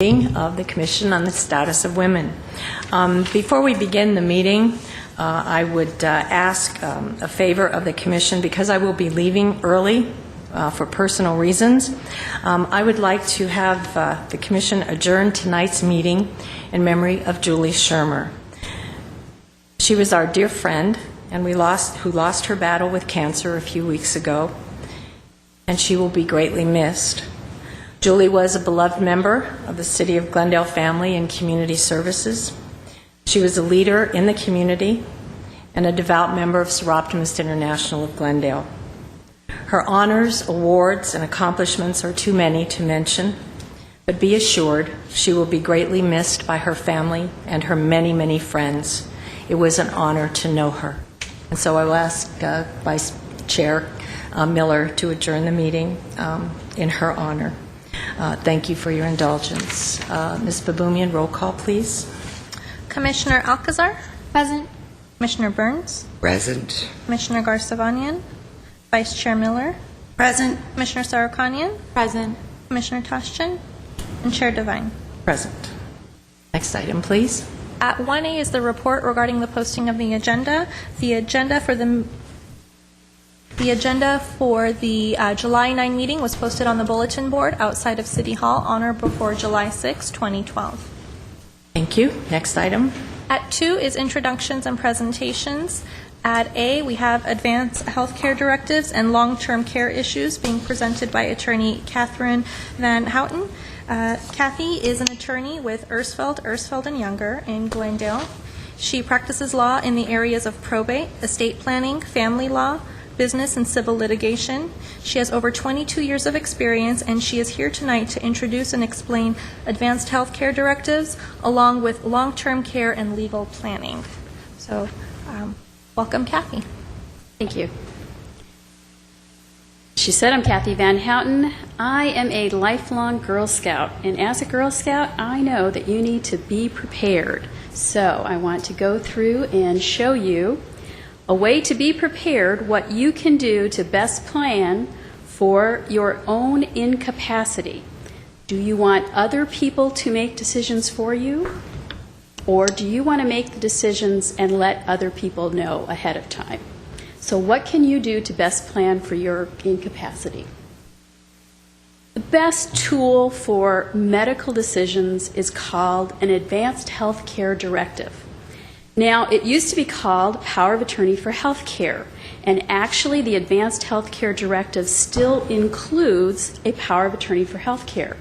Of the Commission on the Status of Women. Before we begin the meeting, I would ask a favor of the Commission, because I will be leaving early for personal reasons. I would like to have the Commission adjourn tonight's meeting in memory of Julie Shermer. She was our dear friend, and who lost her battle with cancer a few weeks ago, and she will be greatly missed. Julie was a beloved member of the City of Glendale family and community services. She was a leader in the community and a devout member of Seroptimist International of Glendale. Her honors, awards, and accomplishments are too many to mention, but be assured she will be greatly missed by her family and her many, many friends. It was an honor to know her. And so I will ask Vice Chair Miller to adjourn the meeting in her honor. Thank you for your indulgence. Ms. Baboumian, roll call, please. Commissioner Alcazar? Present. Commissioner Burns? Present. Commissioner Garsavanian? Vice Chair Miller? Present. Commissioner Sarukanian? Present. Commissioner Toshchin? And Chair Devine. Present. Next item, please. At 1A is the report regarding the posting of the agenda. The agenda for the July 9 meeting was posted on the bulletin board outside of City Hall on or before July 6, 2012. Thank you. Next item. At 2 is introductions and presentations. At A, we have advanced healthcare directives and long-term care issues being presented by Attorney Catherine Van Houten. Kathy is an attorney with Ersfeld & Younger in Glendale. She practices law in the areas of probate, estate planning, family law, business and civil litigation. She has over 22 years of experience, and she is here tonight to introduce and explain advanced health care directives along with long-term care and legal planning. So, welcome, Kathy. Thank you. She said, I'm Kathy Van Houten. I am a lifelong Girl Scout, and as a Girl Scout, I know that you need to be prepared. So I want to go through and show you a way to be prepared, what you can do to best plan for your own incapacity. Do you want other people to make decisions for you? Or do you want to make the decisions and let other people know ahead of time? So what can you do to best plan for your incapacity? The best tool for medical decisions is called an advanced health care directive. Now, it used to be called Power of Attorney for Health Care, and actually the Advanced Health Care Directive still includes a Power of Attorney for Health Care.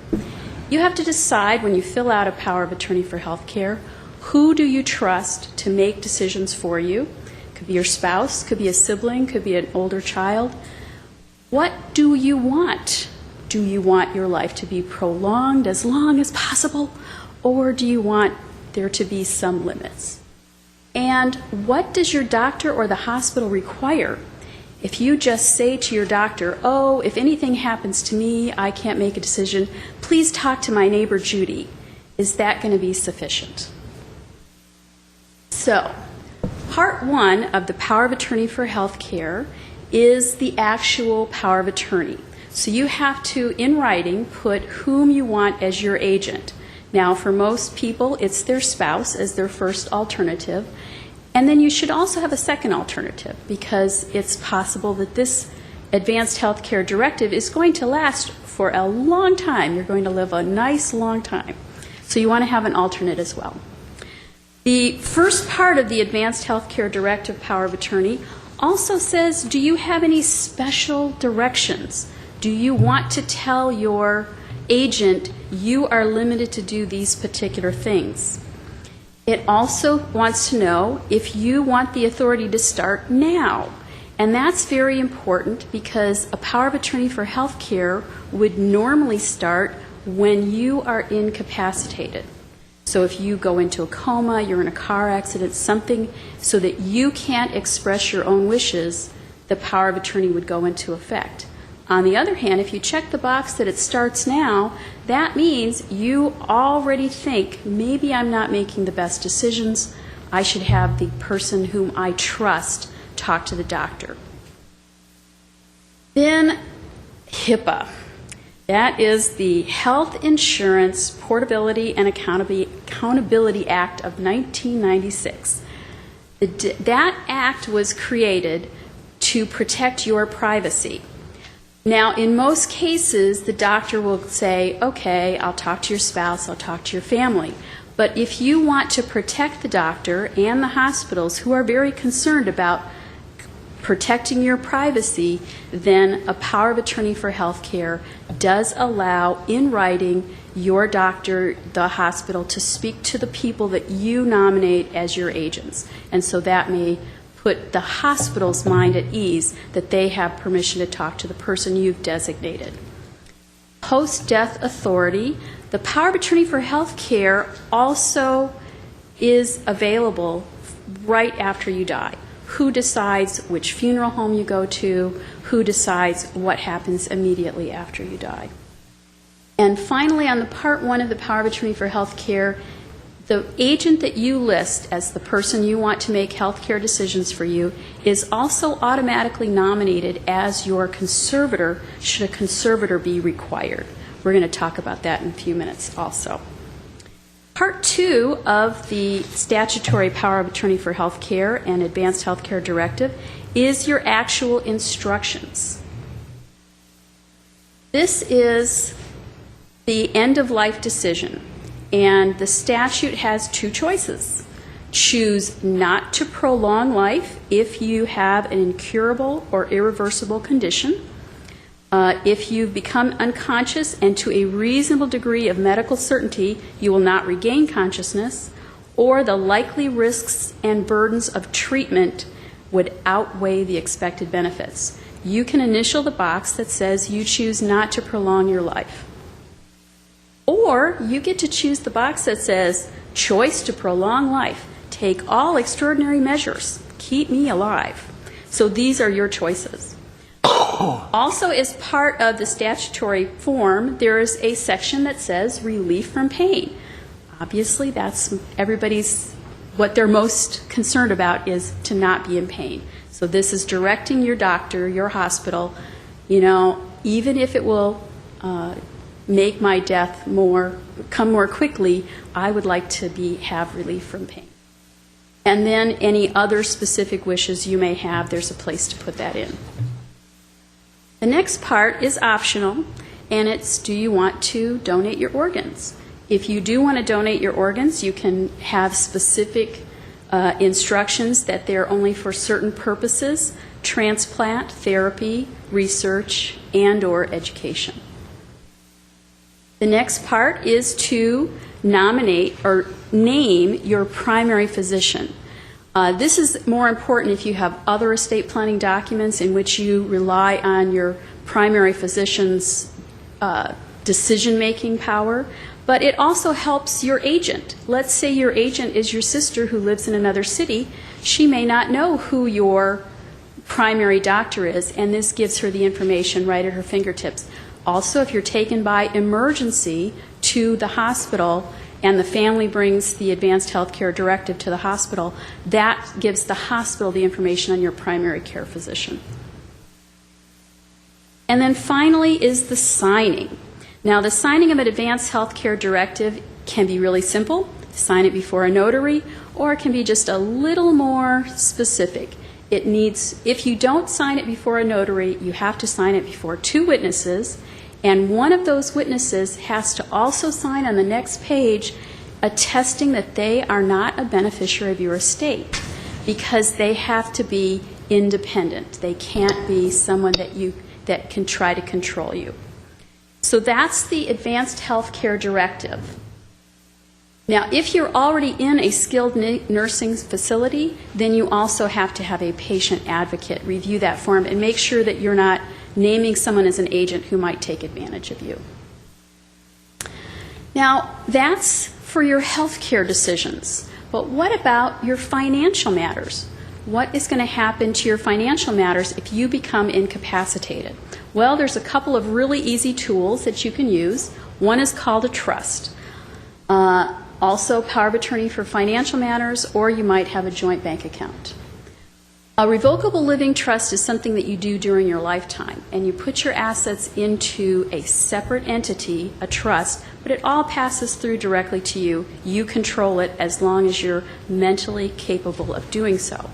You have to decide when you fill out a Power of Attorney for Health Care, who do you trust to make decisions for you? Could be your spouse, could be a sibling, could be an older child. What do you want? Do you want your life to be prolonged as long as possible, or do you want there to be some limits? And what does your doctor or the hospital require? If you just say to your doctor, oh, if anything happens to me, I can't make a decision, please talk to my neighbor Judy, is that going to be sufficient? So, Part 1 of the Power of Attorney for Health Care is the actual power of attorney. So you have to, in writing, put whom you want as your agent. Now, for most people, it's their spouse as their first alternative. And then you should also have a second alternative, because it's possible that this advanced health care directive is going to last for a long time. You're going to live a nice long time. So you want to have an alternate as well. The first part of the advanced health care directive power of attorney also says, do you have any special directions? Do you want to tell your agent you are limited to do these particular things? It also wants to know if you want the authority to start now. And that's very important, because a power of attorney for health care would normally start when you are incapacitated. So if you go into a coma, you're in a car accident, something so that you can't express your own wishes, the power of attorney would go into effect. On the other hand, if you check the box that it starts now, that means you already think, maybe I'm not making the best decisions. I should have the person whom I trust talk to the doctor. Then HIPAA. That is the Health Insurance Portability and Accountability Act of 1996. That act was created to protect your privacy. Now, in most cases, the doctor will say, okay, I'll talk to your spouse, I'll talk to your family. But if you want to protect the doctor and the hospitals who are very concerned about protecting your privacy, then a power of attorney for health care does allow, in writing, your doctor, the hospital, to speak to the people that you nominate as your agents. And so that may put the hospital's mind at ease that they have permission to talk to the person you've designated. Post-death authority. The power of attorney for health care also is available right after you die. Who decides which funeral home you go to? Who decides what happens immediately after you die? And finally, on the Part 1 of the power of attorney for health care, the agent that you list as the person you want to make health care decisions for you is also automatically nominated as your conservator should a conservator be required. We're going to talk about that in a few minutes also. Part 2 of the statutory power of attorney for health care and advanced health care directive is your actual instructions. This is the end-of-life decision, and the statute has two choices. Choose not to prolong life if you have an incurable or irreversible condition, if you've become unconscious and to a reasonable degree of medical certainty you will not regain consciousness, or the likely risks and burdens of treatment would outweigh the expected benefits. You can initial the box that says you choose not to prolong your life. Or you get to choose the box that says choice to prolong life. Take all extraordinary measures. Keep me alive. So these are your choices. Also, as part of the statutory form, there is a section that says relief from pain. Obviously, that's everybody's, what they're most concerned about is to not be in pain. So this is directing your doctor, your hospital, even if it will make my death come more quickly, I would like to have relief from pain. And then any other specific wishes you may have, there's a place to put that in. The next part is optional, and it's, do you want to donate your organs? If you do want to donate your organs, you can have specific instructions that they're only for certain purposes: transplant, therapy, research, and/or education. The next part is to nominate or name your primary physician. This is more important if you have other estate planning documents in which you rely on your primary physician's decision-making power, but it also helps your agent. Let's say your agent is your sister who lives in another city. She may not know who your primary doctor is, and this gives her the information right at her fingertips. Also, if you're taken by emergency to the hospital and the family brings the advanced health care directive to the hospital, that gives the hospital the information on your primary care physician. And then finally is the signing. Now, the signing of an advanced health care directive can be really simple. Sign it before a notary, or it can be just a little more specific. It needs, if you don't sign it before a notary, you have to sign it before 2 witnesses, and one of those witnesses has to also sign on the next page attesting that they are not a beneficiary of your estate, because they have to be independent. They can't be someone that can try to control you. So that's the advanced health care directive. Now, if you're already in a skilled nursing facility, then you also have to have a patient advocate review that form and make sure that you're not naming someone as an agent who might take advantage of you. Now, that's for your health care decisions. But what about your financial matters? What is going to happen to your financial matters if you become incapacitated? Well, there's a couple of really easy tools that you can use. One is called a trust. Also, power of attorney for financial matters, or you might have a joint bank account. A revocable living trust is something that you do during your lifetime, and you put your assets into a separate entity, a trust, but it all passes through directly to you. You control it as long as you're mentally capable of doing so.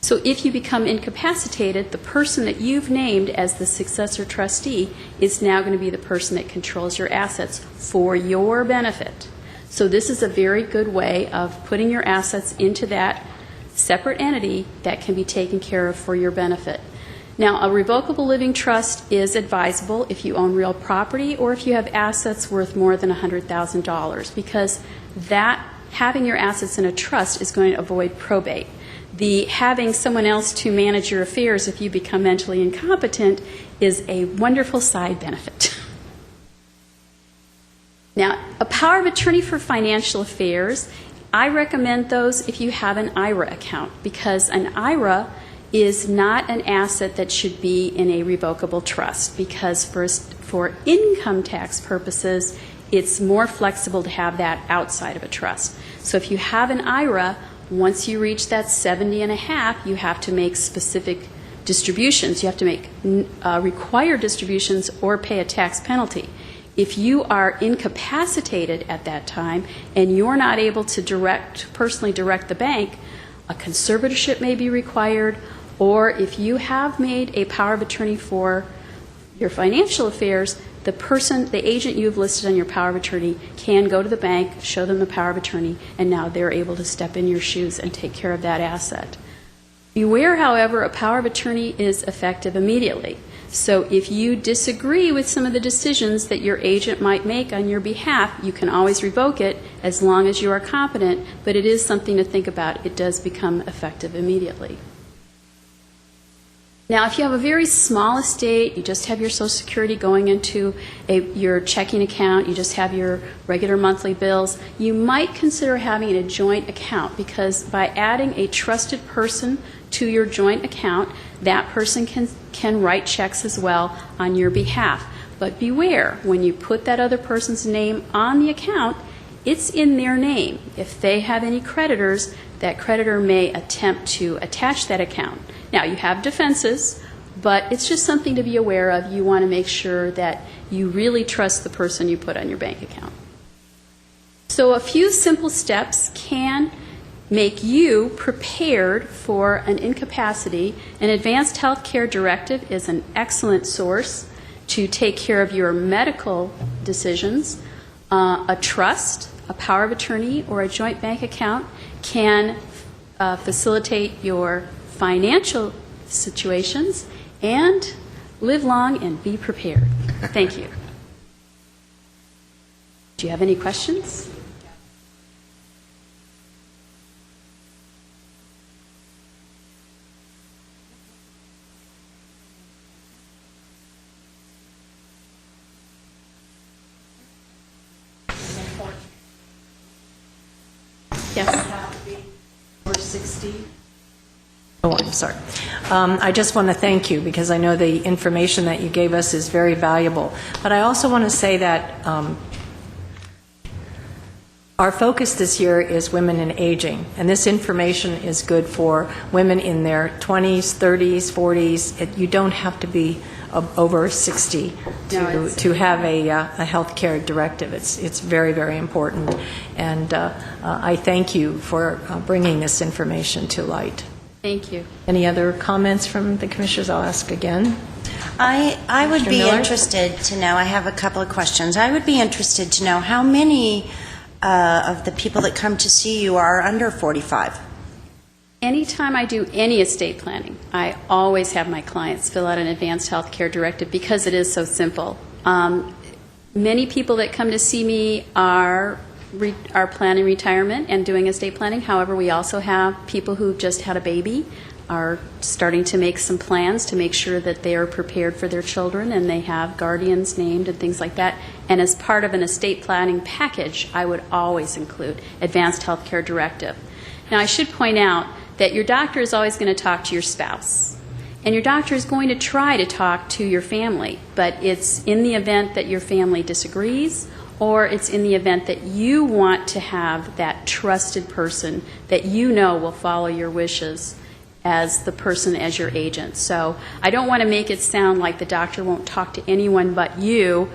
So if you become incapacitated, the person that you've named as the successor trustee is now going to be the person that controls your assets for your benefit. So this is a very good way of putting your assets into that separate entity that can be taken care of for your benefit. Now, a revocable living trust is advisable if you own real property or if you have assets worth more than $100,000, because that having your assets in a trust is going to avoid probate. The having someone else to manage your affairs if you become mentally incompetent is a wonderful side benefit. Now, a power of attorney for financial affairs, I recommend those if you have an IRA account, because an IRA is not an asset that should be in a revocable trust, because for income tax purposes, it's more flexible to have that outside of a trust. So if you have an IRA, once you reach that 70 and a half, you have to make specific distributions. You have to make required distributions or pay a tax penalty. If you are incapacitated at that time and you're not able to personally direct the bank, a conservatorship may be required, or if you have made a power of attorney for your financial affairs, the agent you've listed on your power of attorney can go to the bank, show them the power of attorney, and now they're able to step in your shoes and take care of that asset. Beware, however, a power of attorney is effective immediately. So if you disagree with some of the decisions that your agent might make on your behalf, you can always revoke it as long as you are competent, but it is something to think about. It does become effective immediately. Now, if you have a very small estate, you just have your Social Security going into your checking account, you just have your regular monthly bills, you might consider having a joint account, because by adding a trusted person to your joint account, that person can write checks as well on your behalf. But beware, when you put that other person's name on the account, it's in their name. If they have any creditors, that creditor may attempt to attach that account. Now, you have defenses, but it's just something to be aware of. You want to make sure that you really trust the person you put on your bank account. So a few simple steps can make you prepared for an incapacity. An advanced health care directive is an excellent source to take care of your medical decisions. A trust, a power of attorney, or a joint bank account can facilitate your financial situations, and live long and be prepared. Thank you. Do you have any questions? Yes. Over 60. Oh, I'm sorry. I just want to thank you, because I know the information that you gave us is very valuable. But I also want to say that our focus this year is women in aging, and this information is good for women in their 20s, 30s, 40s. You don't have to be over 60 to have a health care directive. It's very, very important. And I thank you for bringing this information to light. Thank you. Any other comments from the commissioners? I'll ask again. I would Mr. be Miller? interested to know, I have a couple of questions. I would be interested to know how many of the people that come to see you are under 45? Anytime I do any estate planning, I always have my clients fill out an advanced health care directive, because it is so simple. Many people that come to see me are planning retirement and doing estate planning. However, we also have people who've just had a baby, are starting to make some plans to make sure that they are prepared for their children and they have guardians named and things like that. And as part of an estate planning package, I would always include advanced health care directive. Now, I should point out that your doctor is always going to talk to your spouse. And your doctor is going to try to talk to your family, but it's in the event that your family disagrees, or it's in the event that you want to have that trusted person that you know will follow your wishes. as the person as your agent. So I don't want to make it sound like the doctor won't talk to anyone but you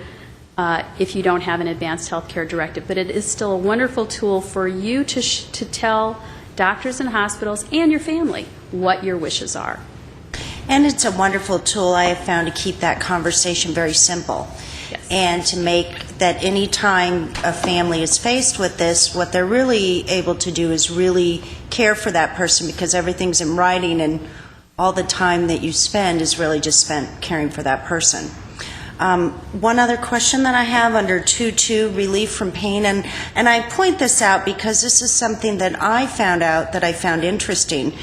if you don't have an advanced health care directive. But it is still a wonderful tool for you to tell doctors and hospitals and your family what your wishes are. And it's a wonderful tool I have found to keep that conversation very simple. Yes. And to make that any time a family is faced with this, what they're really able to do is really care for that person, because everything's in writing and all the time that you spend is really just spent caring for that person. One other question that I have under 2.2, relief from pain, and I point this out because this is something that I found out that I found interesting.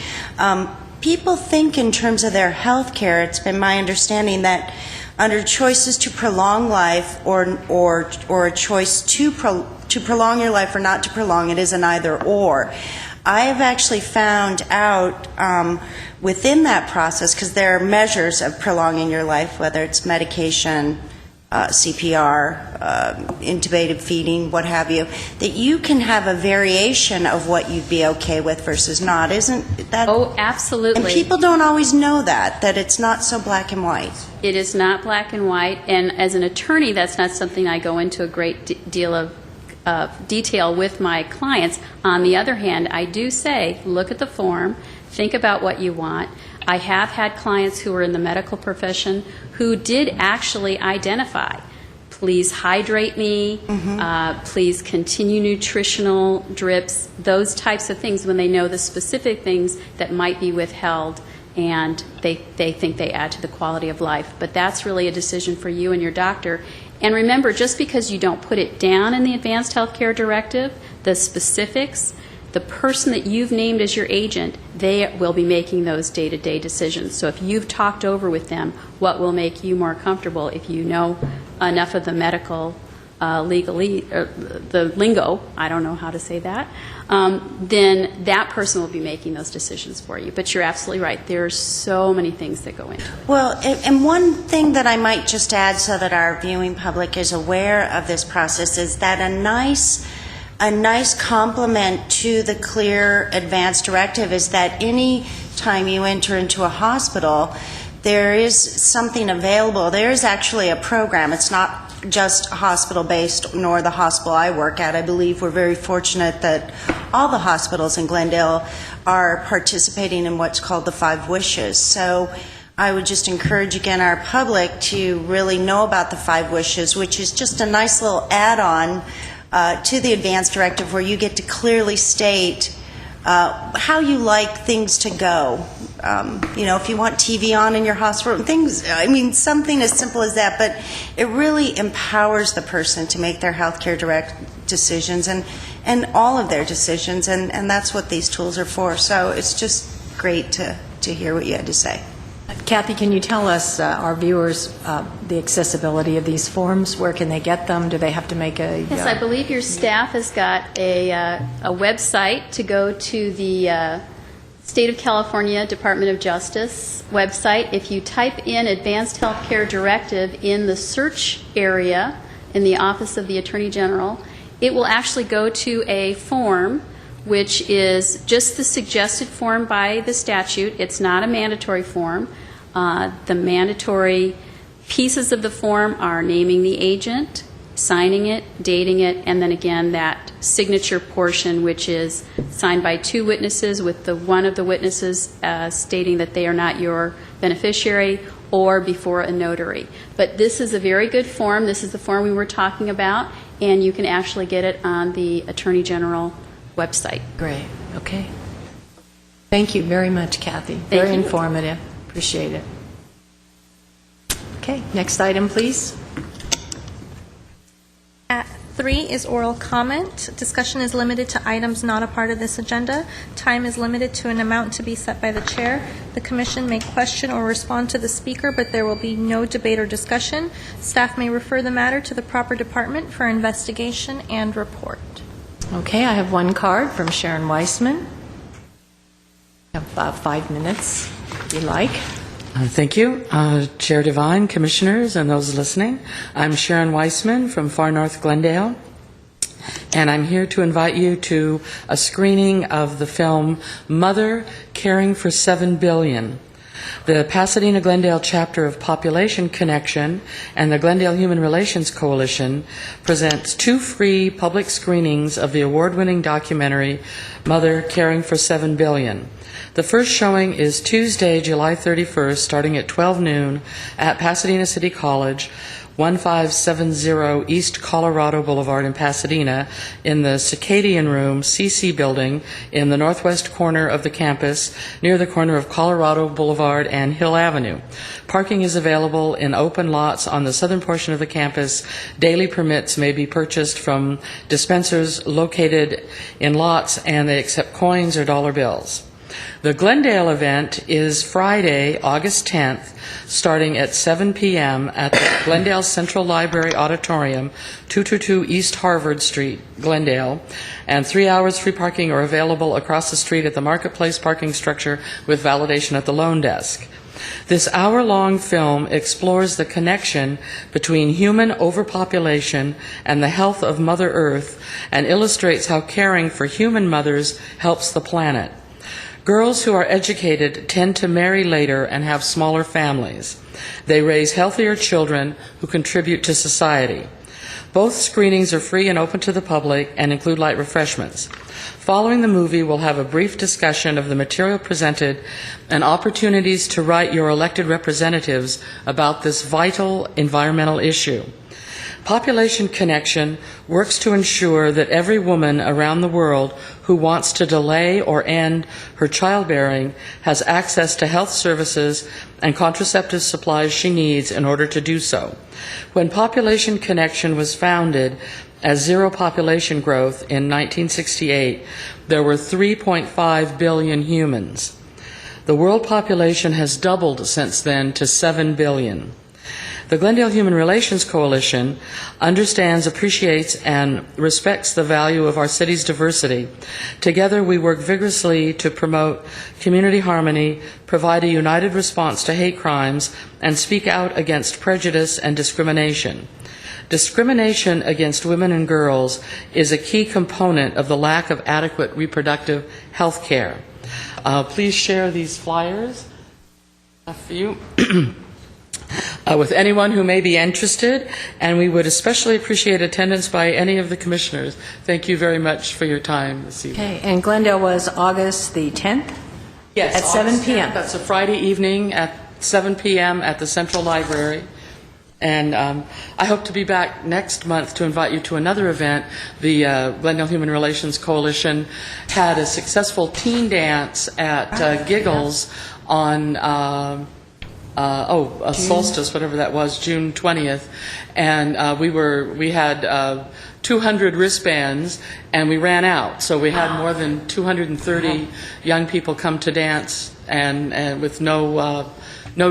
People think in terms of their health care. It's been my understanding that under choices to prolong life or a choice to prolong your life or not to prolong, it is an either or. I have actually found out within that process, because there are measures of prolonging your life, whether it's medication, CPR, intubated feeding, what have you, that you can have a variation of what you'd be okay with versus not. Isn't that? Oh, absolutely. And people don't always know that it's not so black and white. It is not black and white, and as an attorney, that's not something I go into a great deal of detail with my clients. On the other hand, I do say, look at the form, think about what you want. I have had clients who are in the medical profession who did actually identify, please hydrate me, please continue nutritional drips, those types of things when they know the specific things that might be withheld and they think they add to the quality of life. But that's really a decision for you and your doctor. And remember, just because you don't put it down in the Advanced Healthcare Directive, the specifics, the person that you've named as your agent, they will be making those day-to-day decisions. So if you've talked over with them what will make you more comfortable, if you know enough of the medical the lingo, I don't know how to say that, then that person will be making those decisions for you. But you're absolutely right. There are so many things that go into it. Well, and one thing that I might just add so that our viewing public is aware of this process is that a nice complement to the clear advance directive is that any time you enter into a hospital, there is something available. There is actually a program. It's not just hospital-based, nor the hospital I work at. I believe we're very fortunate that all the hospitals in Glendale are participating in what's called the 5 Wishes. So I would just encourage, again, our public to really know about the 5 Wishes, which is just a nice little add-on to the advance directive where you get to clearly state how you like things to go. If you want TV on in your hospital, something as simple as that, but it really empowers the person to make their healthcare direct decisions and all of their decisions, and that's what these tools are for. So it's just great to hear what you had to say. Kathy, can you tell us, our viewers, the accessibility of these forms? Where can they get them? Do they have to make a... Yes, I believe your staff has got a website to go to the State of California Department of Justice website. If you type in Advanced Healthcare Directive in the search area in the Office of the Attorney General, it will actually go to a form which is just the suggested form by the statute. It's not a mandatory form. The mandatory pieces of the form are naming the agent, signing it, dating it, and then again that signature portion, which is signed by 2 witnesses with one of the witnesses stating that they are not your beneficiary, or before a notary. But this is a very good form. This is the form we were talking about, and you can actually get it on the Attorney General website. Great. Okay. Thank you very much, Kathy. Very informative. Appreciate it. Okay, next item, please. At 3 is oral comment. Discussion is limited to items not a part of this agenda. Time is limited to an amount to be set by the chair. The commission may question or respond to the speaker, but there will be no debate or discussion. Staff may refer the matter to the proper department for investigation and report. Okay, I have one card from Sharon Weissman. You have about 5 minutes, if you like. Thank you. Chair Devine, commissioners, and those listening. I'm Sharon Weissman from Far North Glendale. and I'm here to invite you to a screening of the film Mother Caring for 7 Billion. The Pasadena Glendale chapter of Population Connection and the Glendale Human Relations Coalition presents 2 free public screenings of the award-winning documentary Mother Caring for 7 Billion. The first showing is Tuesday, July 31st, starting at 12 noon at Pasadena City College, 1570 East Colorado Boulevard in Pasadena, in the Circadian Room CC building in the northwest corner of the campus, near the corner of Colorado Boulevard and Hill Avenue. Parking is available in open lots on the southern portion of the campus. Daily permits may be purchased from dispensers located in lots, and they accept coins or dollar bills. The Glendale event is Friday, August 10th, starting at 7 p.m. at the Glendale Central Library Auditorium, 222 East Harvard Street, Glendale, and 3 hours free parking are available across the street at the Marketplace parking structure with validation at the loan desk. This hour-long film explores the connection between human overpopulation and the health of Mother Earth and illustrates how caring for human mothers helps the planet. Girls who are educated tend to marry later and have smaller families. They raise healthier children who contribute to society. Both screenings are free and open to the public and include light refreshments. Following the movie, we'll have a brief discussion of the material presented and opportunities to write your elected representatives about this vital environmental issue. Population Connection works to ensure that every woman around the world who wants to delay or end her childbearing has access to health services and contraceptive supplies she needs in order to do so. When Population Connection was founded as Zero Population Growth in 1968, there were 3.5 billion humans. The world population has doubled since then to 7 billion. The Glendale Human Relations Coalition understands, appreciates, and respects the value of our city's diversity. Together, we work vigorously to promote community harmony, provide a united response to hate crimes, and speak out against prejudice and discrimination. Discrimination against women and girls is a key component of the lack of adequate reproductive health care. Please share these flyers for you. With anyone who may be interested, and we would especially appreciate attendance by any of the commissioners. Thank you very much for your time this evening. Okay, and Glendale was August the 10th? Yes, At 7 p.m. That's a Friday evening at 7 p.m. at the Central Library. And I hope to be back next month to invite you to another event. The Glendale Human Relations Coalition had a successful teen dance at Giggles on solstice, whatever that was, June 20th, and we had 200 wristbands, and we ran out. So we had more than 230 young people come to dance, and with no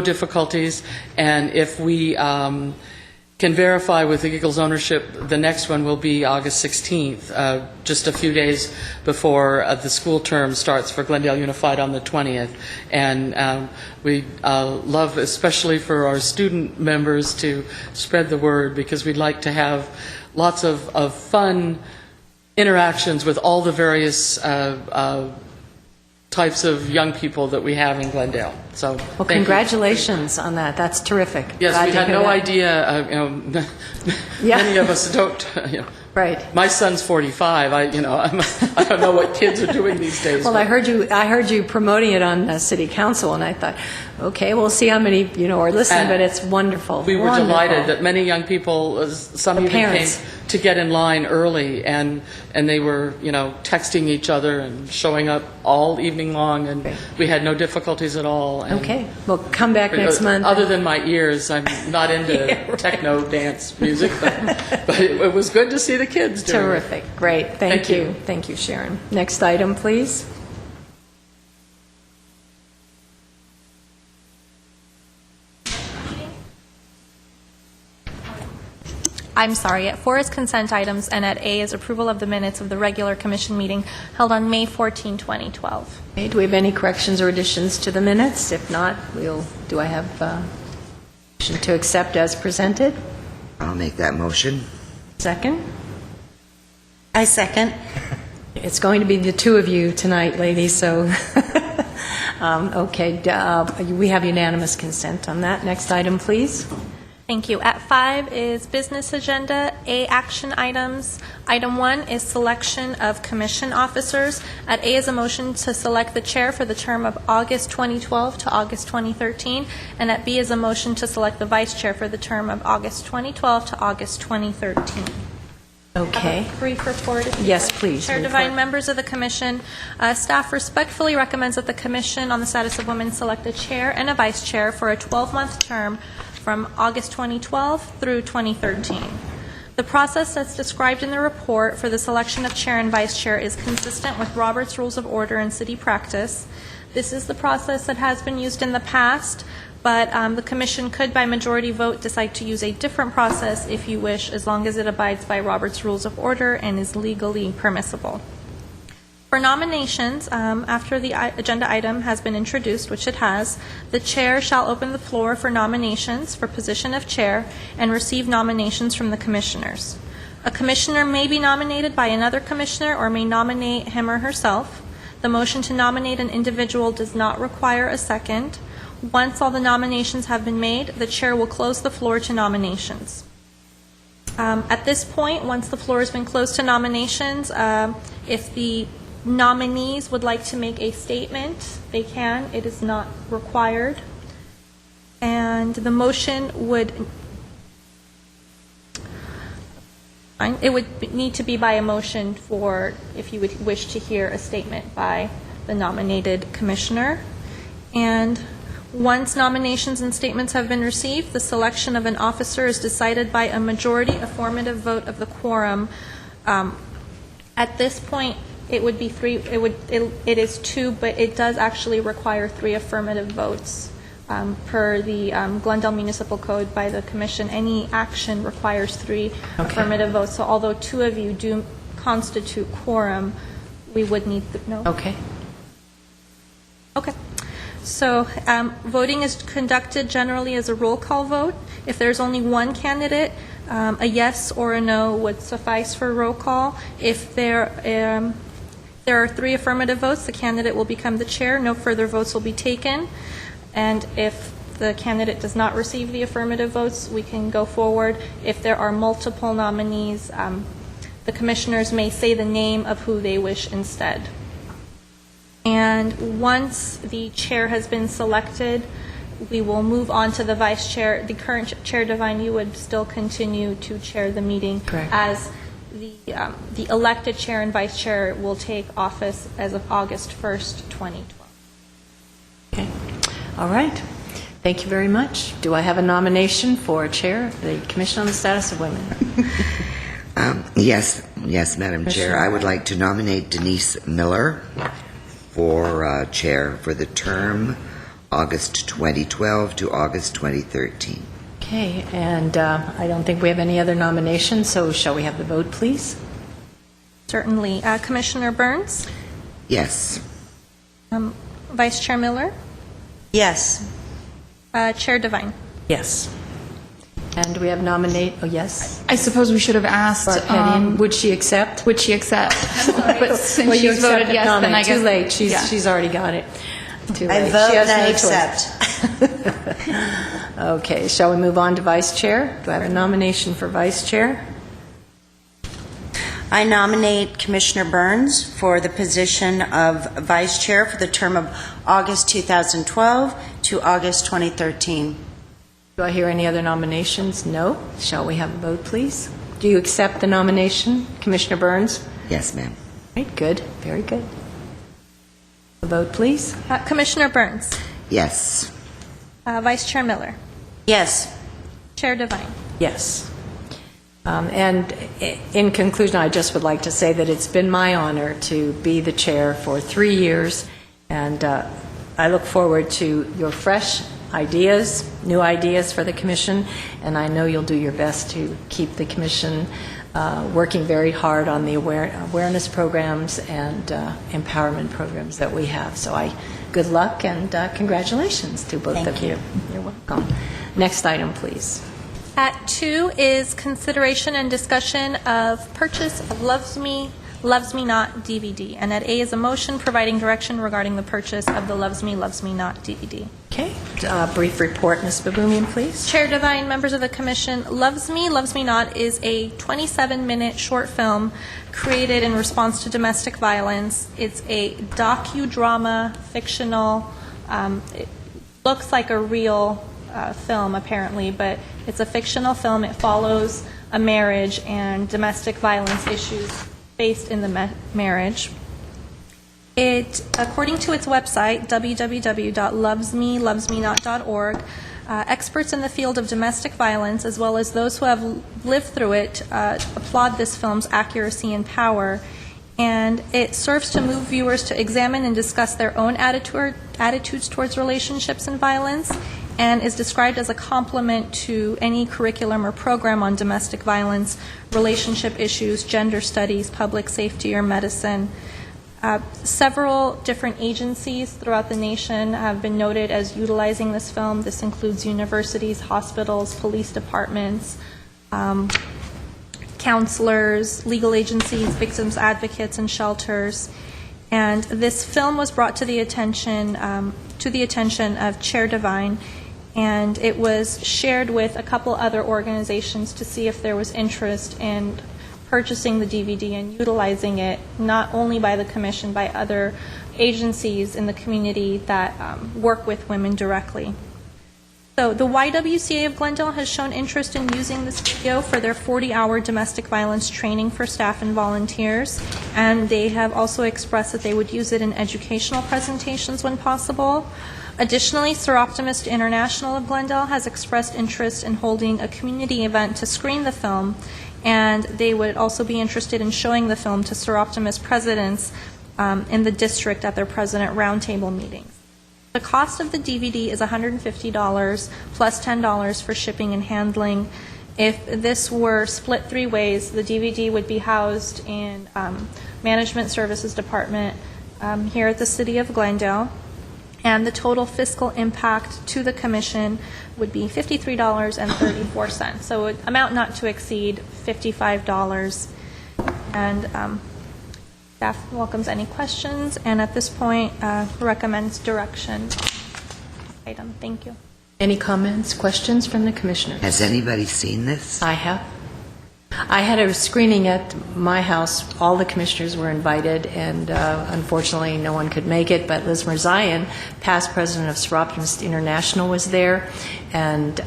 difficulties. And if we can verify with the Giggles ownership, the next one will be August 16th, just a few days before the school term starts for Glendale Unified on the 20th. And we love, especially for our student members, to spread the word, because we'd like to have lots of fun interactions with all the various types of young people that we have in Glendale. So, Well, congratulations on that. That's terrific. Yes, Glad we to had hear no that. idea. Yeah. Many of us don't. Right. My son's 45. I don't know what kids are doing these days. Well, but- I heard you promoting it on City Council, and I thought, okay, we'll see how many are listening. And but it's wonderful. We were Wonderful. delighted that many young people, some The even came parents. to get in line early, and they were, texting each other and showing up all evening long, and Great. we had no difficulties at all. And Okay, well, come back next month. Other than my ears, I'm not into Yeah, right. techno dance music, but it was good to see the kids doing it. Terrific, great, thank Thank you. you. Thank you, Sharon. Next item, please. I'm sorry, at 4 is consent items, and at A is approval of the minutes of the regular commission meeting held on May 14, 2012. Okay, do we have any corrections or additions to the minutes? If not, do I have a motion to accept as presented? I'll make that motion. Second? I second. It's going to be the two of you tonight, ladies, so, okay, we have unanimous consent on that. Next item, please. Thank you. At 5 is business agenda, A, action items. Item 1 is selection of commission officers. At A is a motion to select the chair for the term of August 2012 to August 2013, and at B is a motion to select the vice chair for the term of August 2012 to August 2013. Okay. A brief report. if you Yes, would. please. Chair Report. Devine, members of the commission, staff respectfully recommends that the commission on the status of women select a chair and a vice chair for a 12-month term from August 2012 through 2013. The process that's described in the report for the selection of chair and vice chair is consistent with Robert's Rules of Order and city practice. This is the process that has been used in the past, but the commission could, by majority vote, decide to use a different process if you wish, as long as it abides by Robert's Rules of Order and is legally permissible. For nominations, after the agenda item has been introduced, which it has, the chair shall open the floor for nominations for position of chair and receive nominations from the commissioners. A commissioner may be nominated by another commissioner or may nominate him or herself. The motion to nominate an individual does not require a second. Once all the nominations have been made, the chair will close the floor to nominations. At this point, once the floor has been closed to nominations, if the nominees would like to make a statement, they can. It is not required. And the motion would need to be by a motion for if you would wish to hear a statement by the nominated commissioner. And once nominations and statements have been received, the selection of an officer is decided by a majority affirmative vote of the quorum. At this point, it would be three. It is two, but it does actually require 3 affirmative votes per the Glendale Municipal Code by the Commission. Any action requires 3 affirmative votes. So, although 2 of you do constitute quorum, we would need no. Okay. Okay. So, voting is conducted generally as a roll call vote. If there's only one candidate, a yes or a no would suffice for roll call. If there are 3 affirmative votes, the candidate will become the chair. No further votes will be taken. And if the candidate does not receive the affirmative votes, we can go forward. If there are multiple nominees, the commissioners may say the name of who they wish instead. And once the chair has been selected, we will move on to the vice chair. The current chair, Devine, you would still continue to chair the meeting. Correct. As the elected chair and vice chair will take office as of August 1st, 2012. Okay. All right. Thank you very much. Do I have a nomination for chair of the Commission on the Status of Women? Yes, Madam Chair. I would like to nominate Denise Miller for chair for the term August 2012 to August 2013. Okay, and I don't think we have any other nominations, so shall we have the vote, please? Certainly. Commissioner Burns? Yes. Vice Chair Miller? Yes. Chair Devine? Yes. And we have yes? I suppose we should have asked, Barpetian, would she accept? would she accept? But since Well, you she's voted accept the yes, then comment. I guess... Too late. yeah. She's already got it. Too late. I vote She has and I no choice. accept. Okay, shall we move on to vice chair? Do I have a nomination for vice chair? I nominate Commissioner Burns for the position of vice chair for the term of August 2012 to August 2013. Do I hear any other nominations? No. Shall we have a vote, please? Do you accept the nomination, Commissioner Burns? Yes, ma'am. Right, good. Very good. A vote, please. Commissioner Burns? Yes. Vice Chair Miller? Yes. Chair Devine? Yes. And in conclusion, I just would like to say that it's been my honor to be the chair for 3 years, and I look forward to your fresh ideas, new ideas for the commission, and I know you'll do your best to keep the commission working very hard on the awareness programs and empowerment programs that we have. So good luck and congratulations to both Thank of you. You're welcome. Next item, please. At 2 is consideration and discussion of purchase of Loves Me Not DVD. And at A is a motion providing direction regarding the purchase of the Loves Me Not DVD. Okay, brief report, Ms. Babumian, please. Chair Devine, members of the Commission, Loves Me Not is a 27-minute short film created in response to domestic violence. It's a docudrama, fictional. It looks like a real film, apparently, but it's a fictional film. It follows a marriage and domestic violence issues faced in the marriage. It, according to its website, www.lovesmenot.org, experts in the field of domestic violence, as well as those who have lived through it, applaud this film's accuracy and power. And it serves to move viewers to examine and discuss their own attitudes towards relationships and violence, and is described as a complement to any curriculum or program on domestic violence, relationship issues, gender studies, public safety, or medicine. Several different agencies throughout the nation have been noted as utilizing this film. This includes universities, hospitals, police departments, counselors, legal agencies, victims advocates, and shelters. And this film was brought to the attention of Chair Devine, and it was shared with a couple other organizations to see if there was interest in purchasing the DVD and utilizing it, not only by the Commission, by other agencies in the community that work with women directly. So the YWCA of Glendale has shown interest in using this video for their 40-hour domestic violence training for staff and volunteers, and they have also expressed that they would use it in educational presentations when possible. Additionally, Seroptimist International of Glendale has expressed interest in holding a community event to screen the film, and they would also be interested in showing the film to Seroptimist presidents in the district at their president roundtable meetings. The cost of the DVD is $150 plus $10 for shipping and handling. If this were split 3 ways, the DVD would be housed in Management Services Department here at the City of Glendale, and the total fiscal impact to the Commission would be $53.34. So it would amount not to exceed $55. And staff welcomes any questions, and at this point recommends direction. Item. Thank you. Any comments, questions from the commissioners? Has anybody seen this? I have. I had a screening at my house. All the commissioners were invited, and unfortunately no one could make it, but Liz Mirzayan, past president of Seroptimist International, was there, and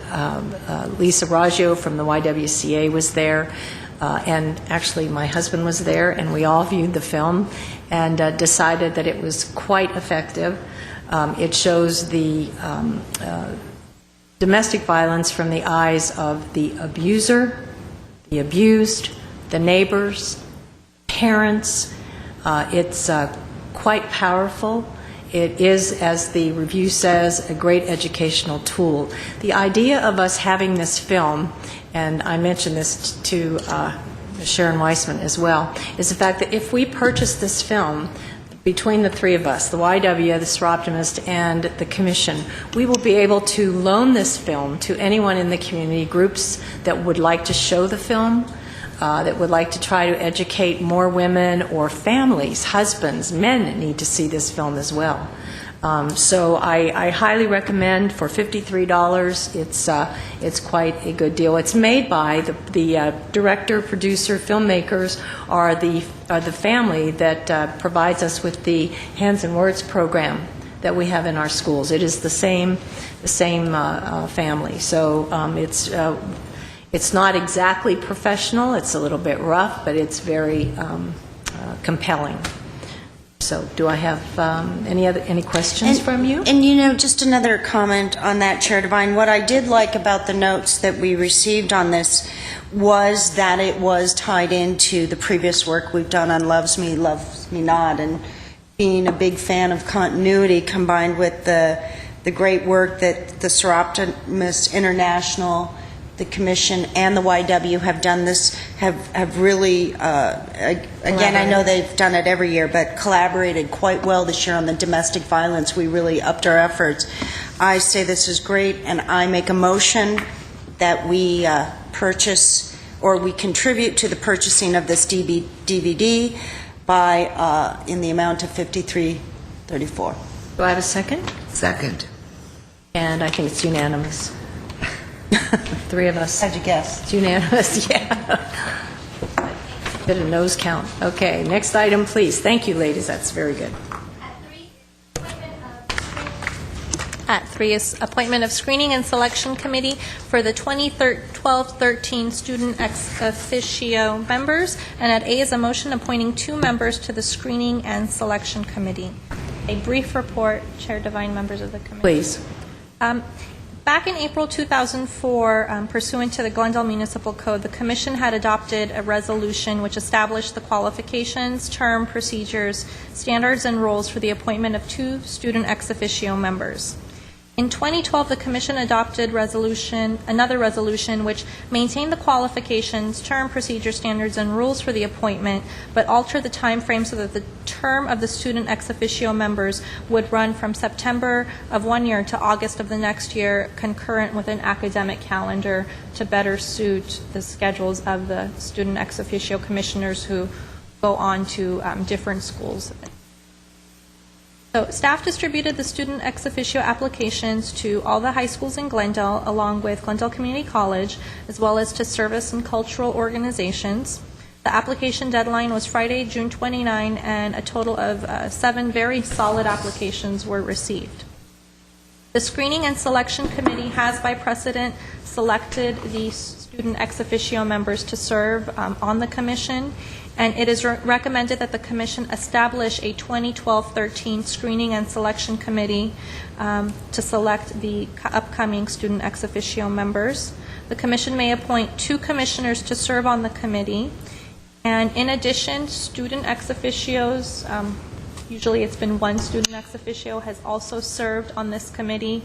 Lisa Raggio from the YWCA was there, and actually my husband was there, and we all viewed the film and decided that it was quite effective. It shows the domestic violence from the eyes of the abuser, the abused, the neighbors, parents. It's quite powerful. It is, as the review says, a great educational tool. The idea of us having this film, and I mentioned this to Sharon Weissman as well, is the fact that if we purchase this film, between the 3 of us, the YW, the Seroptimist, and the Commission, we will be able to loan this film to anyone in the community, groups that would like to show the film, that would like to try to educate more women or families, husbands, men need to see this film as well. So I highly recommend for $53. It's quite a good deal. It's made by the director, producer, filmmakers are the family that provides us with the Hands and Words program that we have in our schools. It is the same family. So it's not exactly professional. It's a little bit rough, but it's very compelling. So do I have any questions from you? And just another comment on that, Chair Devine. What I did like about the notes that we received on this was that it was tied into the previous work we've done on Loves Me Not, and being a big fan of continuity combined with the great work that the Seroptimist International, the Commission, and the YW have done this, have really, again, I know they've done it every year, but collaborated quite well this year on the domestic violence. We really upped our efforts. I say this is great, and I make a motion that we purchase, or we contribute to the purchasing of this DVD by, in the amount of $53.34. Do I have a second? Second. And I think it's unanimous. Three of us. How'd you guess? It's unanimous, yeah. Bit of nose count. Okay, next item, please. Thank you, ladies, that's very good. At 3 is appointment of screening and selection committee for the 2012-13 student ex officio members. And at A is a motion appointing 2 members to the screening and selection committee. A brief report, Chair Devine, members of the committee. Please. Back in April 2004, pursuant to the Glendale Municipal Code, the Commission had adopted a resolution which established the qualifications, term, procedures, standards, and rules for the appointment of 2 student ex officio members. In 2012, the Commission adopted another resolution which maintained the qualifications, term, procedure, standards, and rules for the appointment, but altered the time frame so that the term of the student ex officio members would run from September of one year to August of the next year, concurrent with an academic calendar to better suit the schedules of the student ex officio commissioners who go on to different schools. So staff distributed the student ex officio applications to all the high schools in Glendale, along with Glendale Community College, as well as to service and cultural organizations. The application deadline was Friday, June 29, and a total of 7 very solid applications were received. The Screening and Selection Committee has, by precedent, selected the student ex officio members to serve on the commission, and it is recommended that the Commission establish a 2012-13 Screening and Selection Committee to select the upcoming student ex officio members. The Commission may appoint 2 commissioners to serve on the committee, and in addition, student ex officios, usually it's been 1 student ex officio, has also served on this committee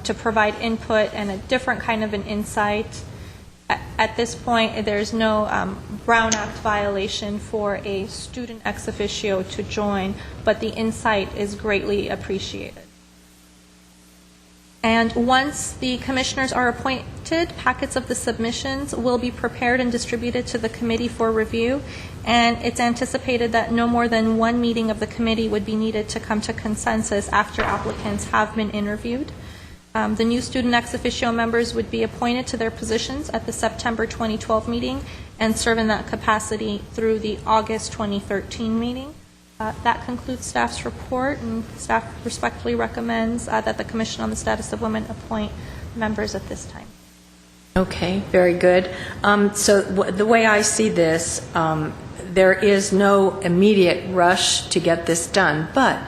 to provide input and a different kind of an insight. At this point, there's no Brown Act violation for a student ex officio to join, but the insight is greatly appreciated. And once the commissioners are appointed, packets of the submissions will be prepared and distributed to the committee for review, and it's anticipated that no more than 1 meeting of the committee would be needed to come to consensus after applicants have been interviewed. The new student ex officio members would be appointed to their positions at the September 2012 meeting and serve in that capacity through the August 2013 meeting. That concludes staff's report, and staff respectfully recommends that the Commission on the Status of Women appoint members at this time. Okay, very good. So the way I see this, there is no immediate rush to get this done, but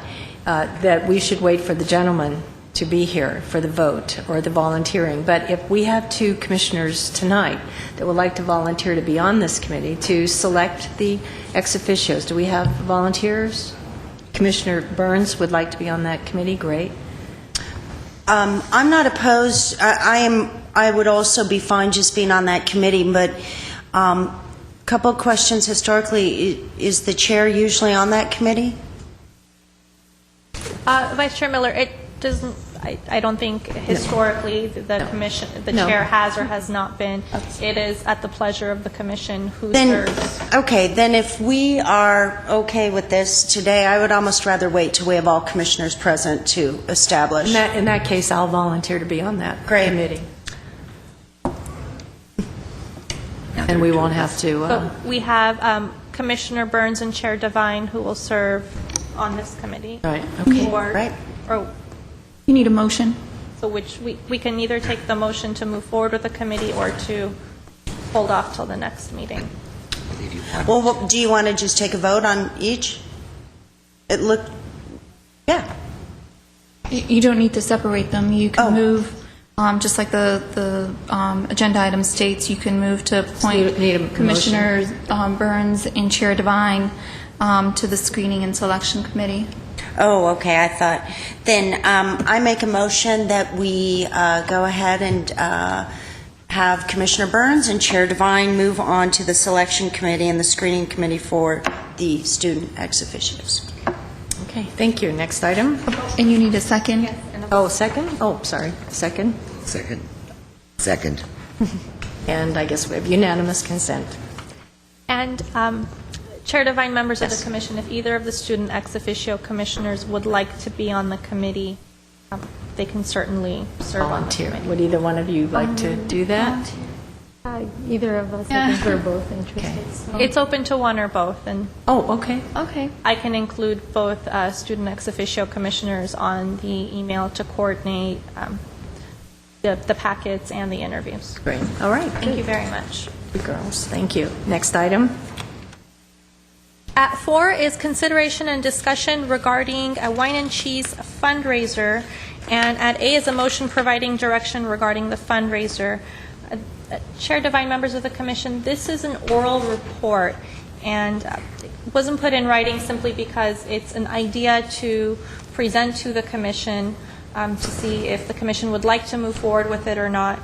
that we should wait for the gentleman to be here for the vote or the volunteering. But if we have 2 commissioners tonight that would like to volunteer to be on this committee to select the ex officios, do we have volunteers? Commissioner Burns would like to be on that committee. Great. I'm not opposed. I would also be fine just being on that committee, but a couple of questions. Historically, is the chair usually on that committee? Vice Chair Miller, it doesn't. I don't think historically the commission, the No. chair has or has not been. It is at the pleasure of the commission who Then, serves. okay, then if we are okay with this today, I would almost rather wait till we have all commissioners present to establish. In that case, I'll volunteer to be on that Great. committee. And we won't have to... So we have Commissioner Burns and Chair Devine who will serve on this committee. Right, okay. Right. Or You need a motion. so which we can either take the motion to move forward with the committee or to hold off till the next meeting. Well, do you want to just take a vote on each? Yeah. You don't need to separate them. You can Oh. move, just like the agenda item states, you can move to appoint need a motion. Commissioners Burns and Chair Devine to the Screening and Selection Committee. Oh, okay, I thought. Then I make a motion that we go ahead and have Commissioner Burns and Chair Devine move on to the selection committee and the screening committee for the student ex officios. Okay, thank you. Next item. And you need a second? Oh, second? Oh, sorry. Second. Second. Second. And I guess we have unanimous consent. And Chair Devine, members of Yes. the commission, if either of the student ex officio commissioners would like to be on the committee, they can certainly serve on the Volunteer. committee. Would either one of you like to do that? Either of us, I think we're both interested. so- It's open to one or both, and Oh, okay. Okay. I can include both student ex officio commissioners on the email to coordinate the packets and the interviews. Great. All right. Thank you very much. Good girls. Thank you. Next item. At 4 is consideration and discussion regarding a wine and cheese fundraiser, and at A is a motion providing direction regarding the fundraiser. Chair Devine, members of the commission, this is an oral report, and it wasn't put in writing simply because it's an idea to present to the commission to see if the commission would like to move forward with it or not.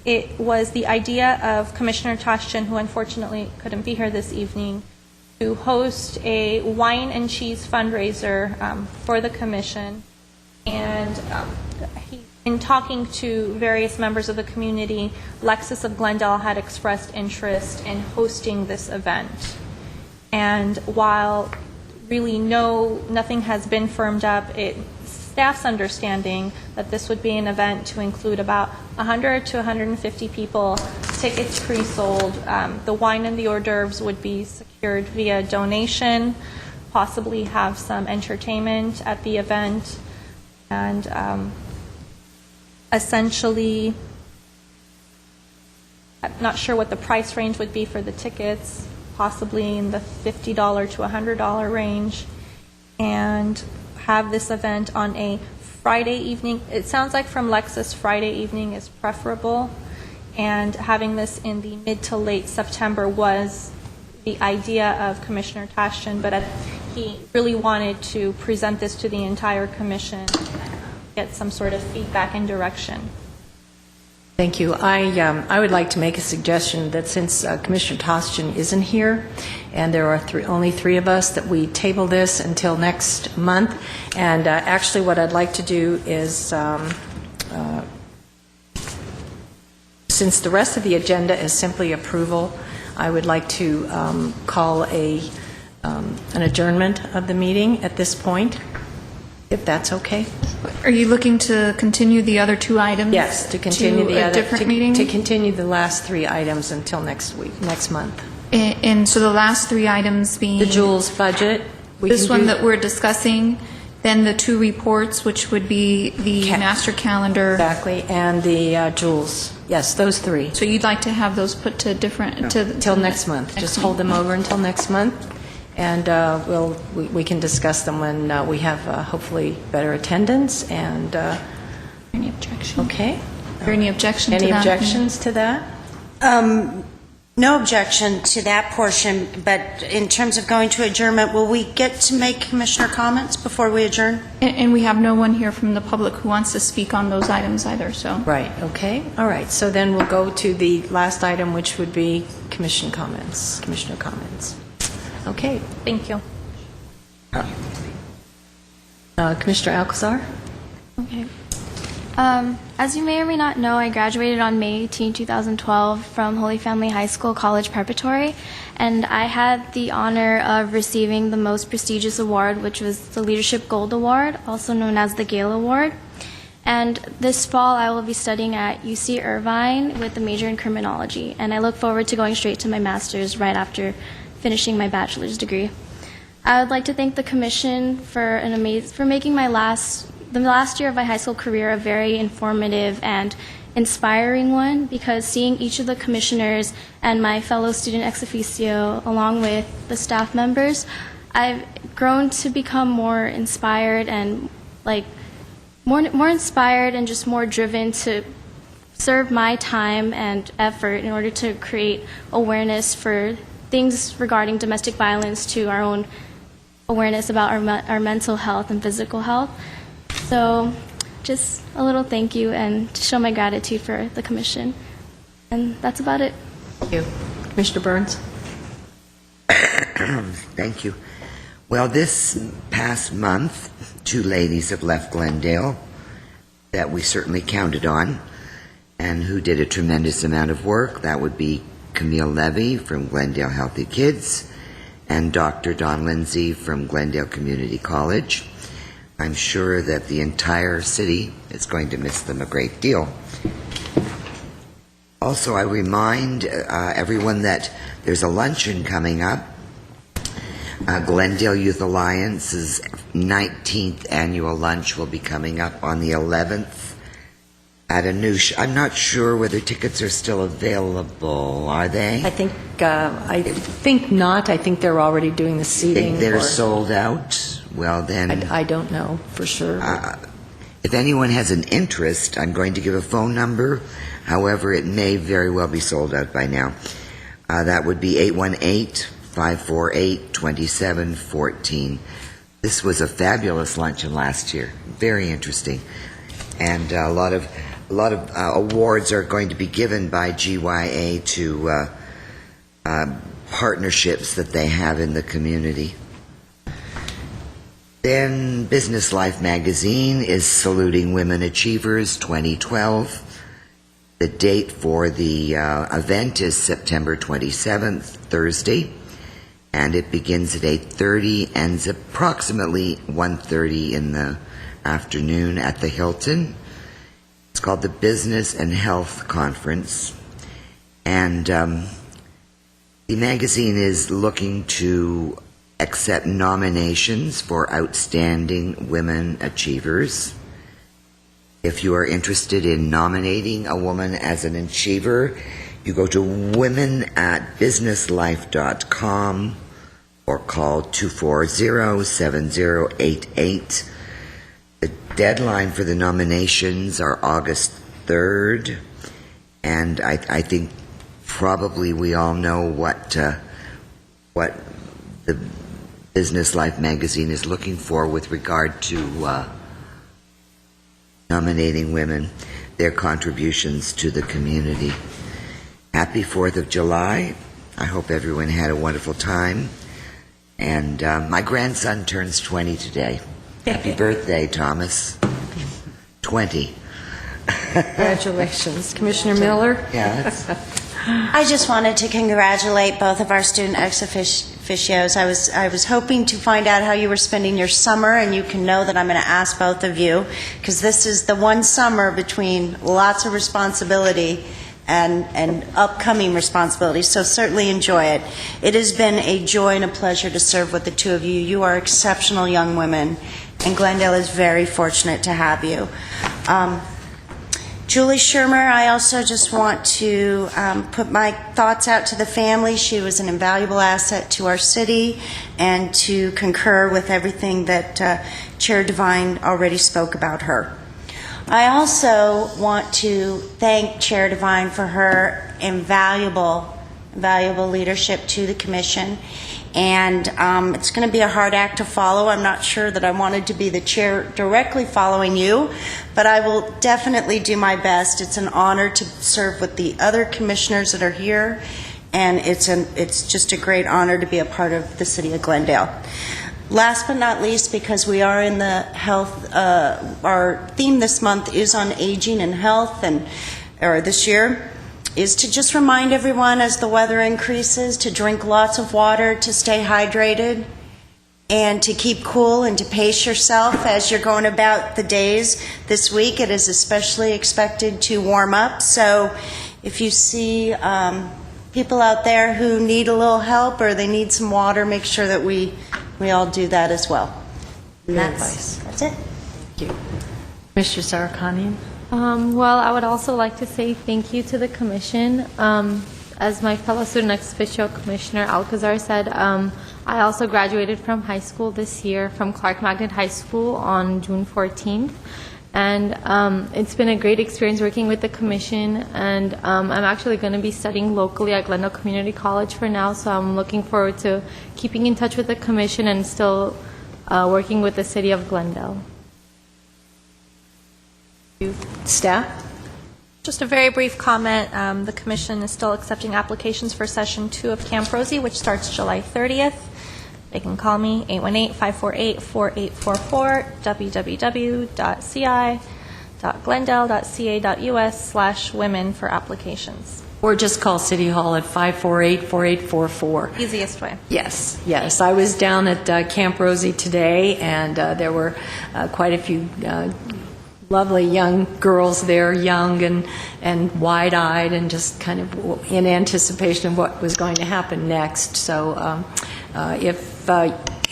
It was the idea of Commissioner Toshchin, who unfortunately couldn't be here this evening, to host a wine and cheese fundraiser for the commission. And in talking to various members of the community, Lexus of Glendale had expressed interest in hosting this event. And while really nothing has been firmed up, staff's understanding that this would be an event to include about 100 to 150 people, tickets pre-sold. The wine and the hors d'oeuvres would be secured via donation, possibly have some entertainment at the event, and essentially, I'm not sure what the price range would be for the tickets, possibly in the $50 to $100 range, and have this event on a Friday evening. It sounds like from Lexus, Friday evening is preferable, and having this in the mid to late September was the idea of Commissioner Toshchin, but he really wanted to present this to the entire commission, get some sort of feedback and direction. Thank you. I would like to make a suggestion that since Commissioner Toshchin isn't here, and there are only three of us, that we table this until next month. And actually what I'd like to do is, since the rest of the agenda is simply approval, I would like to call an adjournment of the meeting at this point, if that's okay. Are you looking to continue the other two items? Yes, to continue to the a other, different meeting? to continue the last three items until next month. And so the last three items being The Jules budget. we this can one do- that we're discussing, then the two reports, which would be the master calendar. Exactly, and the Jules. Yes, those three. So you'd like to have those put to different Till next month. Just hold them over until next month, and we can discuss them when we have hopefully better attendance. And Any objection? okay. Are there any objection to that? Any objections to that? No objection to that portion, but in terms of going to adjournment, will we get to make commissioner comments before we adjourn? And we have no one here from the public who wants to speak on those items either, so. Right. Okay. All right. So then we'll go to the last item, which would be commissioner comments. Okay. Thank you. Commissioner Alcazar. Okay. As you may or may not know, I graduated on May 18, 2012 from Holy Family High School College Preparatory, and I had the honor of receiving the most prestigious award, which was the Leadership Gold Award, also known as the Gale Award. And this fall, I will be studying at UC Irvine with a major in criminology, and I look forward to going straight to my master's right after finishing my bachelor's degree. I would like to thank the Commission for making the last year of my high school career a very informative and inspiring one, because seeing each of the commissioners and my fellow student ex officio, along with the staff members, I've grown to become more inspired and more inspired and just more driven to serve my time and effort in order to create awareness for things regarding domestic violence, to our own awareness about our mental health and physical health. So just a little thank you and to show my gratitude for the Commission. And that's about it. Thank you. Commissioner Burns. Thank you. Well, this past month, two ladies have left Glendale that we certainly counted on. and who did a tremendous amount of work. That would be Camille Levy from Glendale Healthy Kids and Dr. Don Lindsay from Glendale Community College. I'm sure that the entire city is going to miss them a great deal. Also, I remind everyone that there's a luncheon coming up. Glendale Youth Alliance's 19th annual lunch will be coming up on the 11th at a new I'm not sure whether tickets are still available. Are they? I think not. I think they're already doing the seating. Think they're sold out? Well, then... I don't know for sure. If anyone has an interest, I'm going to give a phone number. However, it may very well be sold out by now. That would be 818-548-2714. This was a fabulous luncheon last year. Very interesting. And a lot of awards are going to be given by GYA to partnerships that they have in the community. Then Business Life magazine is saluting Women Achievers 2012. The date for the event is September 27th, Thursday, and it begins at 8:30, ends approximately 1:30 in the afternoon at the Hilton. It's called the Business and Health Conference, and the magazine is looking to accept nominations for outstanding women achievers. If you are interested in nominating a woman as an achiever, you go to women@businesslife.com or call 240-7088. The deadline for the nominations are August 3rd, and I think probably we all know what the Business Life magazine is looking for with regard to nominating women, their contributions to the community. Happy 4th of July. I hope everyone had a wonderful time. And my grandson turns 20 today. Happy birthday, Thomas. 20. Congratulations. Commissioner Miller? Yeah, I just wanted to congratulate both of our student ex officios. I was hoping to find out how you were spending your summer, and you can know that I'm going to ask both of you, because this is the one summer between lots of responsibility and upcoming responsibilities, so certainly enjoy it. It has been a joy and a pleasure to serve with the two of you. You are exceptional young women, and Glendale is very fortunate to have you. Julie Shermer, I also just want to put my thoughts out to the family. She was an invaluable asset to our city, and to concur with everything that Chair Devine already spoke about her. I also want to thank Chair Devine for her invaluable leadership to the Commission. And it's going to be a hard act to follow. I'm not sure that I wanted to be the chair directly following you, but I will definitely do my best. It's an honor to serve with the other commissioners that are here, and it's just a great honor to be a part of the City of Glendale. Last but not least, because we are in the health, our theme this month is on aging and health, or this year, is to just remind everyone as the weather increases to drink lots of water, to stay hydrated, and to keep cool and to pace yourself as you're going about the days. This week it is especially expected to warm up, so if you see people out there who need a little help or they need some water, make sure that we all do that as well. And that's it. Thank you. Mr. Sarakanian? Well, I would also like to say thank you to the Commission. As my fellow student ex officio Commissioner Alcazar said, I also graduated from high school this year from Clark Magnet High School on June 14th. And it's been a great experience working with the Commission, and I'm actually going to be studying locally at Glendale Community College for now, so I'm looking forward to keeping in touch with the Commission and still working with the City of Glendale. Staff? Just a very brief comment. The Commission is still accepting applications for Session 2 of Camp Rosie, which starts July 30th. They can call me, 818-548-4844, www.ci www.glendale.ca.us/women for applications. Or just call City Hall at 548-4844. Easiest way. Yes, yes. I was down at Camp Rosie today, and there were quite a few lovely young girls there, young and wide-eyed, and just kind of in anticipation of what was going to happen next. So if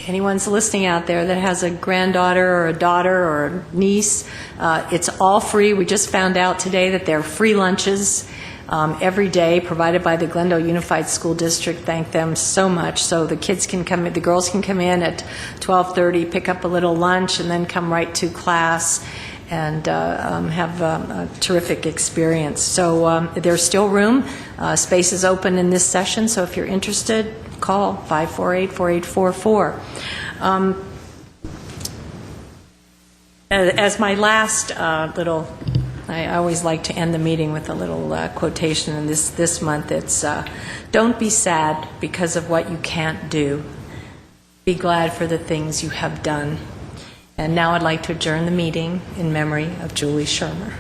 anyone's listening out there that has a granddaughter or a daughter or a niece, it's all free. We just found out today that there are free lunches every day provided by the Glendale Unified School District. Thank them so much. So the kids can come, the girls can come in at 12:30, pick up a little lunch, and then come right to class and have a terrific experience. So there's still room. Space is open in this session, so if you're interested, call 548-4844. As my last little, I always like to end the meeting with a little quotation, and this month it's, don't be sad because of what you can't do. Be glad for the things you have done. And now I'd like to adjourn the meeting in memory of Julie Shermer.